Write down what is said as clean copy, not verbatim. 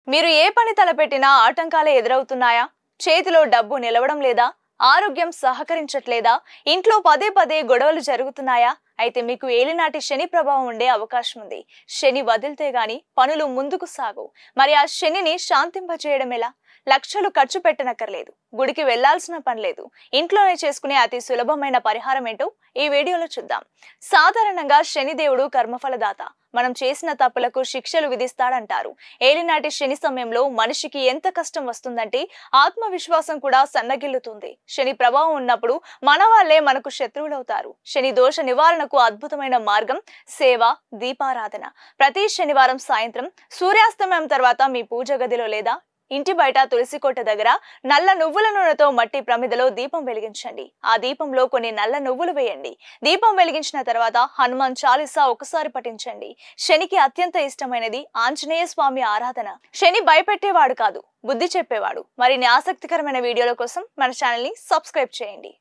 మీరు ఏ పని తలపెట్టినా ఆటంకాలే ఎదురవుతున్నాయా? చేతిలో డబ్బు నిలవడం లేదా? ఆరోగ్యం సహకరించట్లేదా? ఇంట్లో పదే పదే గొడవలు జరుగుతున్నాయా? అయితే మీకు ఏలినాటి శని ప్రభావం ఉండే అవకాశం ఉంది. శని వదిలితే గాని పనులు ముందుకు సాగవు. మరి ఆ శనిని శాంతింపజేయడం ఎలా? లక్షలు ఖర్చు పెట్టనక్కర్లేదు. గుడికి వెళ్లాల్సిన పని లేదు. ఇంట్లోనే చేసుకునే అతి సులభమైన పరిహారం ఏంటో ఈ వీడియోలో చూద్దాం. సాధారణంగా శనిదేవుడు కర్మఫలదాత. మనం చేసిన తప్పులకు శిక్షలు విధిస్తాడంటారు. ఏలినాటి శని సమయంలో మనిషికి ఎంత కష్టం వస్తుందంటే ఆత్మవిశ్వాసం కూడా సన్నగిల్లుతుంది. శని ప్రభావం ఉన్నప్పుడు మన వాళ్ళే మనకు శత్రువులవుతారు. శని దోష నివారణకు అద్భుతమైన మార్గం సేవ, దీపారాధన. ప్రతి శనివారం సాయంత్రం సూర్యాస్తమయం తర్వాత మీ పూజ గదిలో లేదా ఇంటి బయట తులసి కోట దగ్గర నల్ల నువ్వుల నూనెతో మట్టి ప్రమిదలో దీపం వెలిగించండి. ఆ దీపంలో కొన్ని నల్ల నువ్వులు వేయండి. దీపం వెలిగించిన తర్వాత హనుమాన్ చాలీసా ఒకసారి పఠించండి. శనికి అత్యంత ఇష్టమైనది ఆంజనేయ స్వామి ఆరాధన. శని భయపెట్టేవాడు కాదు, బుద్ధి చెప్పేవాడు. మరిన్ని ఆసక్తికరమైన వీడియోల కోసం మన ఛానల్ ని సబ్స్క్రైబ్ చేయండి.